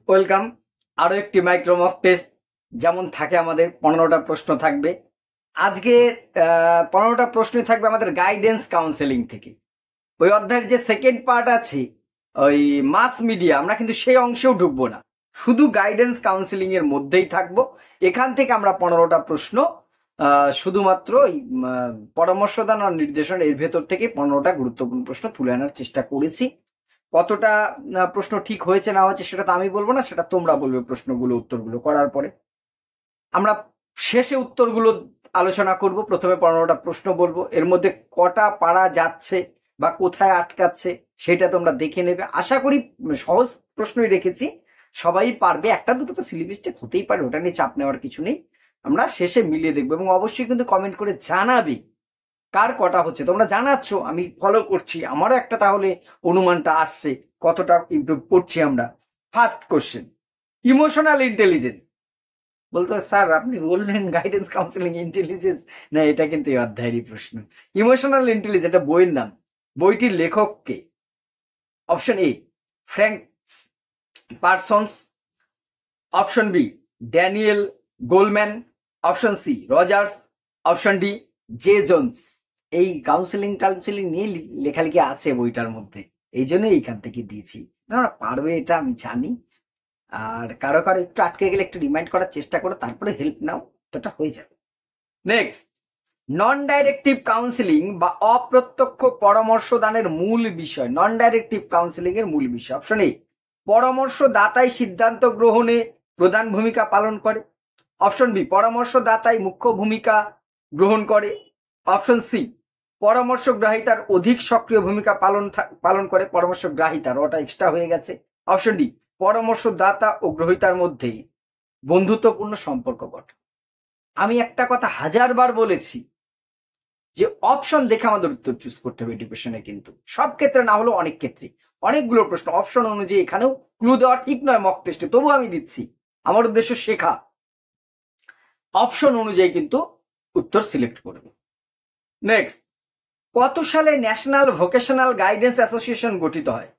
Welcome. আরও একটি micro mock test. যেমন থাকে আমাদের 15টা প্রশ্ন থাকবে। আজকে 15টা প্রশ্নই থাকবে আমাদের গাইডেন্স কাউন্সেলিং থেকে। ওই অধ্যায়ের যে সেকেন্ড পার্ট আছে ওই মাস মিডিয়া, আমরা কিন্তু সেই অংশেও ঢুকবো না, শুধু গাইডেন্স কাউন্সেলিং এর মধ্যেই থাকবো। এখান থেকে আমরা 15টা প্রশ্ন শুধুমাত্র এই পরামর্শদান আর নির্দেশন এর ভেতর থেকে 15টা গুরুত্বপূর্ণ প্রশ্ন তুলে আনার চেষ্টা করেছি। কতটা প্রশ্ন ঠিক হয়েছে না হয়েছে সেটা তো আমি বলবো না, সেটা তোমরা বলবে প্রশ্নগুলো উত্তরগুলো করার পরে। আমরা শেষে উত্তরগুলো আলোচনা করব। প্রথমে 15টা প্রশ্ন বলবো, এর মধ্যে কটা পারা যাচ্ছে বা কোথায় আটকাচ্ছে সেটা তোমরা দেখে নেবে। আশা করি সহজ প্রশ্নই রেখেছি, সবাই পারবে। একটা দুটো তো সিলি মিস্টেক হতেই পারে, ওটা নিয়ে চাপ নেওয়ার কিছু নেই। আমরা শেষে মিলিয়ে দেখবো এবং অবশ্যই কিন্তু কমেন্ট করে জানাবে কার কটা হচ্ছে। তোমরা জানাচ্ছ, আমি ফলো করছি, আমারও একটা তাহলে অনুমানটা আসছে কতটা ইমপ্রুভ করছি আমরা। First question, emotional intelligence. বলতে স্যার আপনি বললেন গাইডেন্স কাউন্সিলিং ইন্টেলিজেন্স, না এটা কিন্তু এই অধ্যায়েরই প্রশ্ন। ইমোশনাল ইন্টেলিজেন্স এটা বইয়ের নাম, বইটির লেখককে? Option A Frank Parsons, option B Daniel Goleman, option C Rogers, option D J Jones. এই কাউন্সিলিং নিয়ে লেখালেখি আছে বইটার মধ্যে, এই জন্যই এইখান থেকে দিয়েছি। তোমরা পারবে এটা আমি জানি। আর কারো কারো একটু আটকে গেলে একটু রিমাইন্ড করার চেষ্টা করো, তারপরে হেল্প নাও, তোটা হয়ে যাবে। নেক্সট, নন ডাইরেক্টিভ কাউন্সিলিং বা অপ্রত্যক্ষ পরামর্শদানের মূল বিষয়। নন ডাইরেক্টিভ কাউন্সিলিং এর মূল বিষয়। অপশন এ পরামর্শদাতাই সিদ্ধান্ত গ্রহণে প্রধান ভূমিকা পালন করে। অপশন বি পরামর্শদাতাই মুখ্য ভূমিকা গ্রহণ করে। অপশন সি পরামর্শগ্রাহিতার অধিক সক্রিয় ভূমিকা পালন করে। পরামর্শগ্রাহিতার ওটা এক্সট্রা হয়ে গেছে। অপশন ডি পরামর্শদাতা ও গ্রহীতার মধ্যে বন্ধুত্বপূর্ণ সম্পর্ক গঠন। আমি একটা কথা 1000 বার বলেছি যে অপশন দেখে আমাদের উত্তর চুজ করতে হবে এডুকেশনে, কিন্তু সব ক্ষেত্রে না হলেও অনেক ক্ষেত্রে। অনেকগুলো প্রশ্ন অপশন অনুযায়ী, এখানেও ক্লু দেওয়া ঠিক নয় মক টেস্টে, তবু আমি দিচ্ছি, আমার উদ্দেশ্য শেখা। অপশন অনুযায়ী কিন্তু উত্তর সিলেক্ট করবে। নেক্সট, কত সালে ন্যাশনাল ভোকেশনাল গাইডেন্স অ্যাসোসিয়েশন গঠিত হয়?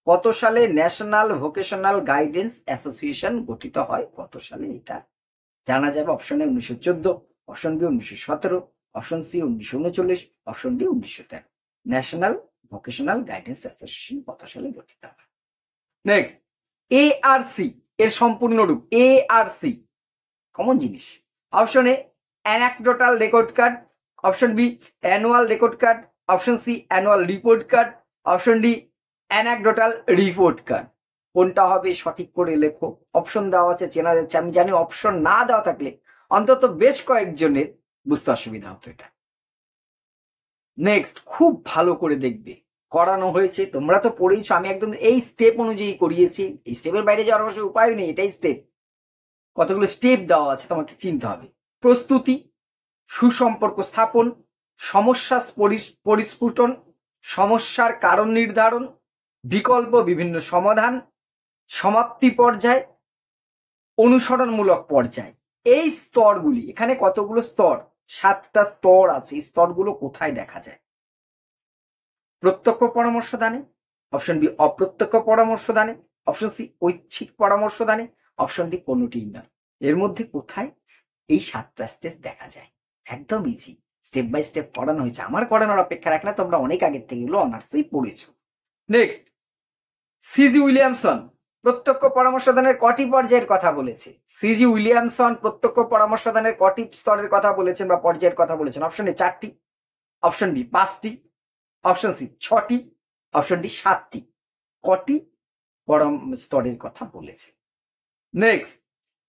কত সালে ন্যাশনাল ভোকেশনাল গাইডেন্স অ্যাসোসিয়েশন গঠিত হয়? কত সালে এটা জানা যাবে। Option A 1914, option B 1917, option C 1939, option D 1913। National vocational guidance association কত সালে গঠিত হয়? নেক্সট, এআরসি এর সম্পূর্ণ রূপ। এআরসি কমন জিনিস। Option A anecdotal record card, option B annual record card, option C annual report card, option D anecdotal report card. কোনটা হবে সঠিক করে লেখো। অপশন দেওয়া আছে, চেনা যাচ্ছে। আমি জানি অপশন না দেওয়া থাকলে অন্তত বেশ কয়েকজনের বুঝতে অসুবিধা হতো এটা। নেক্সট, খুব ভালো করে দেখবে, করানো হয়েছে, তোমরা তো পড়েইছো, আমি একদম এই স্টেপ অনুযায়ী করিয়েছি। এই স্টেপের বাইরে যাওয়ার অবশ্য উপায় নেই, এটাই স্টেপ। কতগুলো স্টেপ দেওয়া আছে তোমাকে চিনতে হবে। প্রস্তুতি, সুসম্পর্ক স্থাপন, সমস্যা পরিস্ফুটন, সমস্যার কারণ নির্ধারণ, বিকল্প বিভিন্ন সমাধান, সমাপ্তি পর্যায়, অনুসরণমূলক পর্যায়। এই স্তরগুলি, এখানে কতগুলো স্তর? 7টা স্তর আছে। এই স্তরগুলো কোথায় দেখা যায়? প্রত্যক্ষ পরামর্শ দানে, অপশন বি অপ্রত্যক্ষ পরামর্শ দানে, অপশন সি ঐচ্ছিক পরামর্শ দানে, অপশন ডি কোনোটিই নয়। এর মধ্যে কোথায় এই 7টা স্টেজ দেখা যায়? একদম ইজি, স্টেপ বাই স্টেপ পড়ানো হয়েছে। আমার করানোর অপেক্ষা রাখে না, তোমরা অনেক আগের থেকে এগুলো অনার্সেই পড়েছো। নেক্সট, সিজি উইলিয়ামসন প্রত্যক্ষ পরামর্শদানের কটি পর্যায়ের কথা বলেছে? সিজি উইলিয়ামসন প্রত্যক্ষ পরামর্শদানের কটি স্তরের কথা বলেছেন বা পর্যায়ের কথা বলেছেন? অপশন এ 4টি, অপশন বি 5টি, অপশন সি 6টি, অপশন ডি 7টি। কটি স্তরের কথা বলেছে? নেক্সট,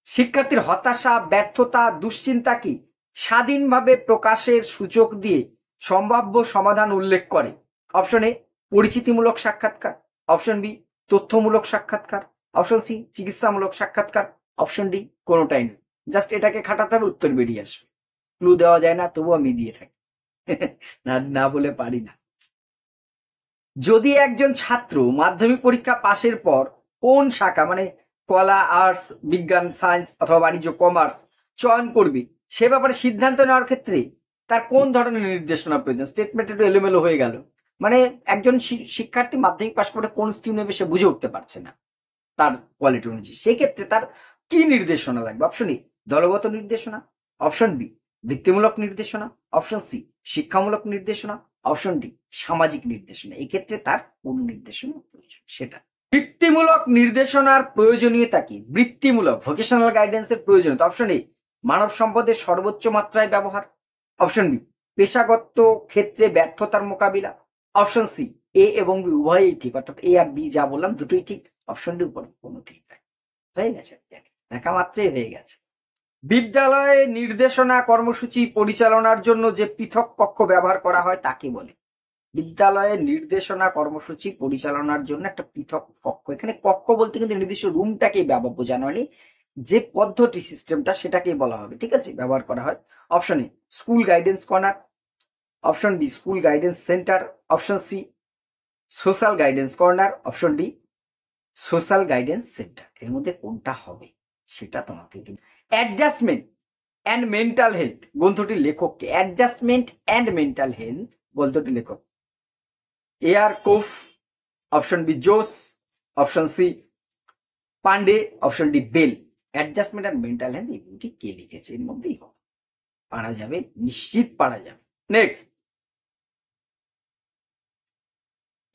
শিক্ষার্থীর হতাশা, ব্যর্থতা, দুশ্চিন্তা কি স্বাধীনভাবে প্রকাশের সুযোগ দিয়ে সম্ভাব্য সমাধান উল্লেখ করে? অপশন এ পরিচিতিমূলক সাক্ষাৎকার, অপশন বি তথ্যমূলক সাক্ষাৎকার, অপশন সি চিকিৎসামূলক সাক্ষাৎকার, অপশন ডি কোনোটাই নয়। জাস্ট এটাকে খাটাতে হবে, উত্তর বেরিয়ে আসবে। ক্লু দেওয়া যায় না, তবু আমি দিয়ে থাকি, না বলে পারি না। যদি একজন ছাত্র মাধ্যমিক পরীক্ষা পাশের পর কোন শাখা, মানে কলা, আর্টস, বিজ্ঞান, সায়েন্স অথবা বাণিজ্য, কমার্স চয়ন করবে, সে ব্যাপারে সিদ্ধান্ত নেওয়ার ক্ষেত্রে তার কোন ধরনের নির্দেশনা প্রয়োজন? স্টেটমেন্ট একটু এলোমেলো হয়ে গেল। মানে একজন শিক্ষার্থী মাধ্যমিক পাশ করে কোন স্ট্রিম নেবে সে বুঝে উঠতে পারছে না। তার কোয়ালিটি অনুযায়ী। সেক্ষেত্রে তার কি নির্দেশনা লাগবে? অপশন এ দলগত নির্দেশনা, অপশন বি বৃত্তিমূলক নির্দেশনা, অপশন সি শিক্ষামূলক নির্দেশনা, অপশন ডি সামাজিক নির্দেশনা। এই ক্ষেত্রে তার কোন নির্দেশনা প্রয়োজন সেটা। বৃত্তিমূলক নির্দেশনার প্রয়োজনীয়তা কি? বৃত্তিমূলক ভোকেশনাল গাইডেন্সের প্রয়োজনীয়তা, অপশন এ মানব সম্পদের সর্বোচ্চ মাত্রায় ব্যবহার, অপশন বি পেশাগত ক্ষেত্রে ব্যর্থতার মোকাবিলা, অপশন সি এ এবং বি উভয়ই ঠিক, অর্থাৎ এ আর বি যা বললাম দুটোই ঠিক, অপশন ডি উপর কোনো ঠিক নাই। হয়ে গেছে, দেখা মাত্রই হয়ে গেছে। বিদ্যালয়ে নির্দেশনা কর্মসূচি পরিচালনার জন্য যে পৃথক কক্ষ ব্যবহার করা হয় তাকে বলে? বিদ্যালয়ে নির্দেশনা কর্মসূচি পরিচালনার জন্য একটা পৃথক কক্ষ, এখানে কক্ষ বলতে কিন্তু নির্দিষ্ট রুমটাকেই বোঝানো হয়নি, যে পদ্ধতি সিস্টেমটা সেটাকেই বলা হবে, ঠিক আছে, ব্যবহার করা হয়। Option A school guidance corner, option B school guidance centre, option C social guidance corner, option D social guidance centre. এর মধ্যে কোনটা হবে সেটা তোমাকে কিন্তু। অ্যাডজাস্টমেন্ট অ্যান্ড মেন্টাল হেলথ গ্রন্থটির লেখককে? অ্যাডজাস্টমেন্ট অ্যান্ড মেন্টাল হেলথ গ্রন্থটির লেখক এ আর কোফ, option B Jose, option C Pandey, option D Bell. Adjustment and mental health এই বইটি কে লিখেছে? এর মধ্যেই হবে, পারা যাবে, নিশ্চিত পারা যাবে। নেক্সট,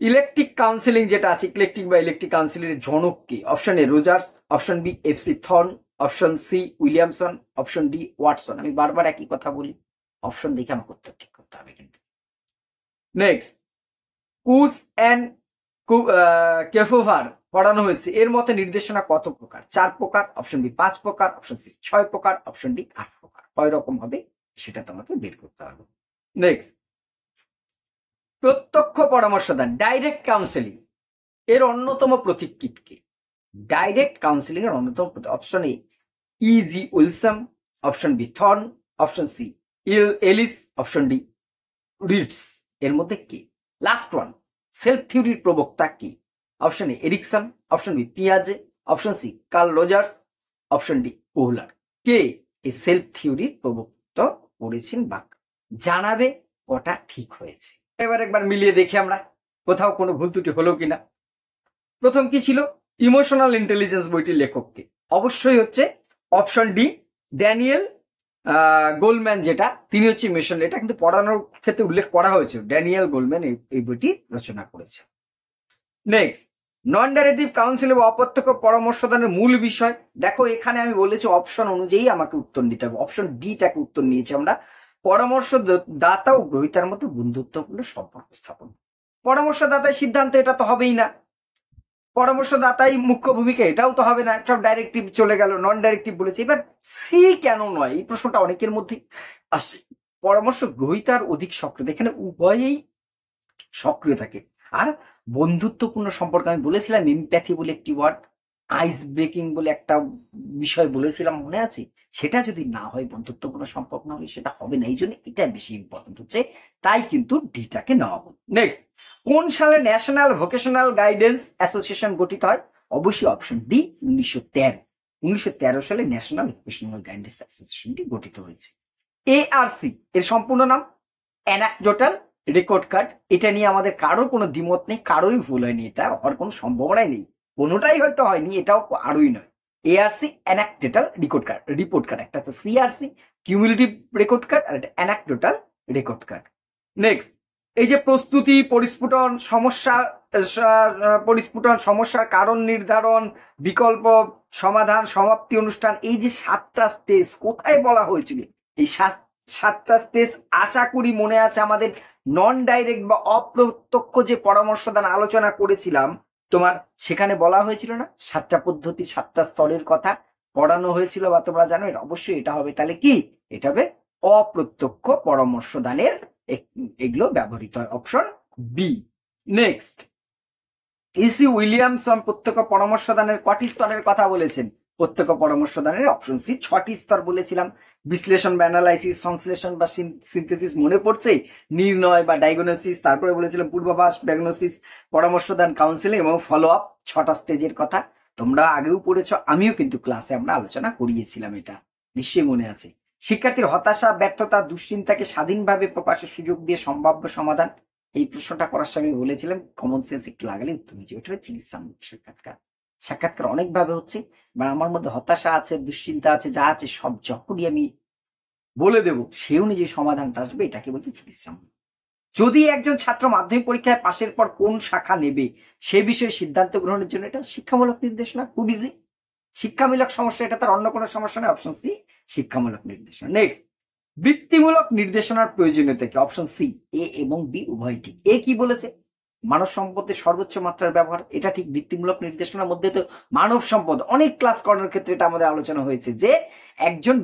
ইলেকট্রিক কাউন্সিলিং যেটা আছে, ইলেকট্রিক বা ইলেকট্রিক কাউন্সিলিং এর জনক কি? Option A Rogers, option B FC Thorne, option C Williamson, option D Watson. আমি বারবার একই কথা বলি, অপশন দেখে আমাকে উত্তর ঠিক করতে হবে কিন্তু। নেক্সট, কুস অ্যান্ড কেফোভার পড়ানো হয়েছে, এর মতে নির্দেশনা কত প্রকার? 4 প্রকার, অপশন বি 5 প্রকার, অপশন সি 6 প্রকার, অপশন ডি 8 প্রকার। কয় রকম হবে সেটা তোমাকে বের করতে হবে। নেক্সট, প্রত্যক্ষ পরামর্শদান ডাইরেক্ট কাউন্সেলিং এর অন্যতম প্রতীক কি? ডাইরেক্ট কাউন্সিলিং এর অন্যতম, option A EG Wilson, option B Thorne, option C Ellis, option D Reeds. এর মধ্যে কি? লাস্ট ওয়ান, সেলফ থিওরির প্রবক্তা কি? Option A Erikson, option B পিয়াজে, option C Carl Rogers, option D Kohler. কে এই সেলফ থিওরির প্রবক্তা করেছেন বা জানাবে কটা ঠিক হয়েছে। এবার একবার মিলিয়ে দেখি আমরা কোথাও কোনো ভুল ত্রুটি হলো কিনা। প্রথম কি ছিল? ইমোশনাল ইন্টেলিজেন্স বইটির লেখককে? অবশ্যই হচ্ছে অপশন ডি ড্যানিয়েল গোলম্যান, যেটা তিনি হচ্ছে মিশন, এটা কিন্তু পড়ানোর ক্ষেত্রে উল্লেখ করা হয়েছে, ড্যানিয়েল গোলম্যান এই বইটি রচনা করেছে। নেক্সট, নন ডাইরেক্টিভ কাউন্সিল বা অপ্রত্যক্ষ পরামর্শদানের মূল বিষয়। দেখো এখানে আমি বলেছি অপশন অনুযায়ী আমাকে উত্তর দিতে হবে, অপশন ডিটাকে উত্তর নিয়েছি আমরা। পরামর্শ দাতা ও গ্রহীতার মধ্যে বন্ধুত্বপূর্ণ সম্পর্ক স্থাপন। পরামর্শদাতার সিদ্ধান্ত, এটা তো হবেই না। পরামর্শদাতাই মুখ্য ভূমিকা, এটাও তো হবে না, সব ডাইরেক্টিভ চলে গেল, নন ডাইরেক্টিভ বলেছে। এবার সি কেন নয়, এই প্রশ্নটা অনেকের মধ্যে আসে। পরামর্শ গ্রহীতার অধিক সক্রিয়, এখানে উভয়েই সক্রিয় থাকে। আর বন্ধুত্বপূর্ণ সম্পর্ক, আমি বলেছিলাম এমপ্যাথি বলে একটি ওয়ার্ড, আইস ব্রেকিং বলে একটা বিষয় বলেছিলাম, মনে আছে? সেটা যদি না হয়, বন্ধুত্বপূর্ণ সম্পর্ক না হলে সেটা হবে না, এই জন্য এটা বেশি ইম্পর্টেন্ট হচ্ছে, তাই কিন্তু ডিটাকে নেওয়া হবে। নেক্সট, কোন সালে ন্যাশনাল ভোকেশনাল গাইডেন্স অ্যাসোসিয়েশন গঠিত হয়? অবশ্যই অপশন ডি 1913। 1913 সালে ন্যাশনাল ভোকেশনাল গাইডেন্স অ্যাসোসিয়েশনটি গঠিত হয়েছে। এআরসি এর সম্পূর্ণ নাম অ্যানাকডোটাল রেকর্ড কার্ড। এটা নিয়ে আমাদের কারোর কোনো দ্বিমত নেই, কারোরই ভুল হয়নি, এটা হওয়ার কোনো সম্ভাবনাই নেই, কোনোটাই হয়তো হয়নি, এটাও আরোই নয়। এআরসি অ্যানাকডোটাল রিপোর্ট কার্ড, একটা আছে সিআরসি কিউমুলেটিভ রেকর্ড কার্ড, আর একটা অ্যানাকডোটাল রেকর্ড কার্ড। নেক্সট, এই যে প্রস্তুতি, পরিস্ফুটন, সমস্যার কারণ নির্ধারণ, বিকল্প সমাধান, সমাপ্তি অনুষ্ঠান, এই যে 7টা স্টেজ কোথায় বলা হয়েছিল? এই 7টা স্টেজ আশা করি মনে আছে আমাদের নন ডাইরেক্ট বা অপ্রত্যক্ষ যে পরামর্শদান আলোচনা করেছিলাম তোমার, সেখানে বলা হয়েছিল না 7টা পদ্ধতি 7টা স্তরের কথা পড়ানো হয়েছিল, বা তোমরা জানো? এটা অবশ্যই এটা হবে, তাহলে কি এটা হবে অপ্রত্যক্ষ পরামর্শদানের এগুলো ব্যবহৃত হয়, option B. Next, EC Williamson প্রত্যক্ষ পরামর্শদানের কটি স্তরের কথা বলেছেন? প্রত্যক্ষ পরামর্শদানের অপশন সি 6টি স্তর বলেছিলাম। বিশ্লেষণ বা অ্যানালাইসিস, সংশ্লেষণ বা সিনথেসিস, মনে পড়ছে? নির্ণয় বা ডায়াগনোসিস, তারপরে বলেছিলাম পূর্বাভাস, ডায়াগনোসিস, পরামর্শদান, কাউন্সিলিং এবং ফলো আপ, 6টা স্টেজের কথা তোমরা আগেও পড়েছ, আমিও কিন্তু ক্লাসে আমরা আলোচনা করিয়েছিলাম, এটা নিশ্চয়ই মনে আছে। শিক্ষার্থীর হতাশা, ব্যর্থতা, দুশ্চিন্তাকে স্বাধীনভাবে প্রকাশের সুযোগ দিয়ে সম্ভাব্য সমাধান, এই প্রশ্নটা করার সময় বলেছিলাম কমন সেন্স একটু লাগালে উত্তর হয়েছে, ওটা চিকিৎসা সাক্ষাৎকার। সাক্ষাৎকার অনেকভাবে হচ্ছে, বা আমার মধ্যে হতাশা আছে, দুশ্চিন্তা আছে, যা আছে সব যখনই আমি বলে দেব সে অনুযায়ী সমাধানটা আসবে, এটাকে বলছে চিকিৎসা। যদি একজন ছাত্র মাধ্যমিক পরীক্ষায় পাশের পর কোন শাখা নেবে সে বিষয়ে সিদ্ধান্ত গ্রহণের জন্য এটা শিক্ষামূলক নির্দেশনা, খুব ইজি। শিক্ষামূলক সমস্যা, এটা তার অন্য কোনো সমস্যা নেই, অপশন সি শিক্ষামূলক নির্দেশনা। নেক্সট, বৃত্তিমূলক নির্দেশনার প্রয়োজনীয়তা কি? অপশন সি, এ এবং বি উভয় ঠিক। এ কি বলেছে? মানব সম্পদের সর্বোচ্চ মাত্রার ব্যবহার, এটা ঠিক। বৃত্তিমূলক নির্দেশনার মধ্যে তো মানব সম্পদ, অনেক ক্লাস করানোর ক্ষেত্রে এটা আমাদের আলোচনা হয়েছে যে একজন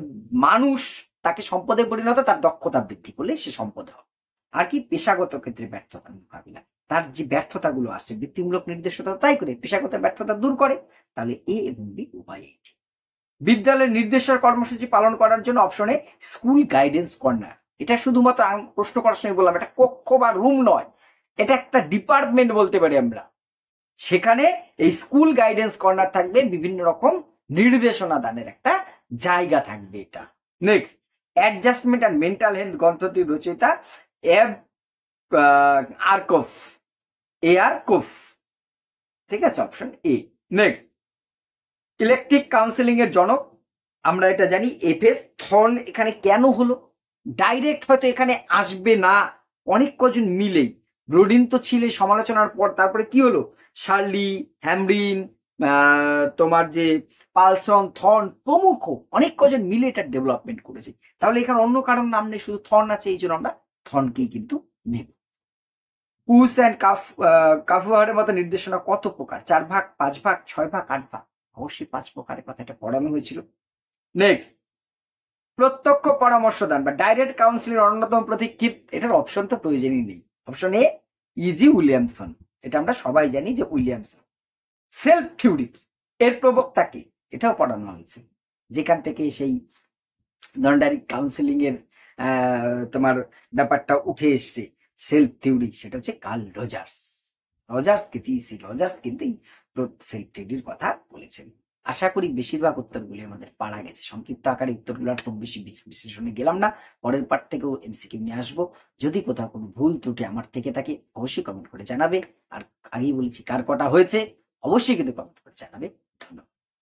মানুষ, তাকে সম্পদে পরিণত, তার দক্ষতা বৃদ্ধি করলে সে সম্পদ হবে। আর কি? পেশাগত ক্ষেত্রে ব্যর্থতার মোকাবিলা, তার যে ব্যর্থতাগুলো আসছে বৃত্তিমূলক নির্দেশনা তাই করে পেশাগত ব্যর্থতা দূর করে। তাহলে এ এবং বি উভয় ঠিক। বিদ্যালয়ের নির্দেশনা কর্মসূচি পালন করার জন্য অপশনে স্কুল গাইডেন্স কর্নার, এটা শুধুমাত্র প্রশ্ন করার সময় বললাম, এটা কক্ষ বা রুম নয়, এটা একটা ডিপার্টমেন্ট বলতে পারি আমরা। সেখানে এই স্কুল গাইডেন্স কর্নার থাকবে, বিভিন্ন রকম নির্দেশনা দানের একটা জায়গা থাকবে এটা। Next, adjustment and mental health গ্রন্থটির রচয়িতা এব আরকফ, AR-কোফ, ঠিক আছে, option A. Next, eclectic counselling এর জনক আমরা এটা জানি এফএস থর্ন। এখানে কেন হলো? ডাইরেক্ট হয়তো এখানে আসবে না, অনেক কজন মিলেই, ব্রোডিন তো ছিল সমালোচনার পর, তারপরে কি হলো, শার্লি, হ্যামরিন, তোমার যে পালসন, থর্ন প্রমুখ অনেক কজন মিলে এটা ডেভেলপমেন্ট করেছে। তাহলে এখানে অন্য কারণ নাম নেই, শুধু থর্ন আছে, এই জন্য আমরা থর্নকেই কিন্তু নেব। কুস অ্যান্ড কাফওয়ারের মতো নির্দেশনা কত প্রকার? 4 ভাগ, 5 ভাগ, 6 ভাগ, 8 ভাগ? অবশ্যই 5 প্রকারের কথা এটা পড়ানো হয়েছিল। নেক্সট, প্রত্যক্ষ পরামর্শদান বা ডাইরেক্ট কাউন্সিলের অন্যতম প্রতীক কি? এটার অপশন তো প্রয়োজনই নেই। অপশন এ ইজি উইলিয়ামসন, এটা আমরা সবাই জানি যে উইলিয়ামসন। সেলফ থিওরি এর প্রবক্তা কে? এটাও পড়ানো হয়েছে, যেখান থেকে সেই নন ডাইরেক্ট কাউন্সিলিং এর তোমার ব্যাপারটা উঠে এসছে, সেলফ থিওরি, সেটা হচ্ছে কার্ল রজার্স। রজার্স কিন্তু সেলফ থিওরির কথা বলেছেন। আশা করি বেশিরভাগ উত্তরগুলি আমাদের পারা গেছে। সংক্ষিপ্ত আকারে উত্তরগুলো আর খুব বেশি বিশ্লেষণে গেলাম না, পরের পার্ট থেকেও এমসিকিউ নিয়ে আসবো। যদি কোথাও কোনো ভুল ত্রুটি আমার থেকে থাকে অবশ্যই কমেন্ট করে জানাবে। আর আগেই বলেছি কার কটা হয়েছে অবশ্যই কিন্তু কমেন্ট করে জানাবে। ধন্যবাদ।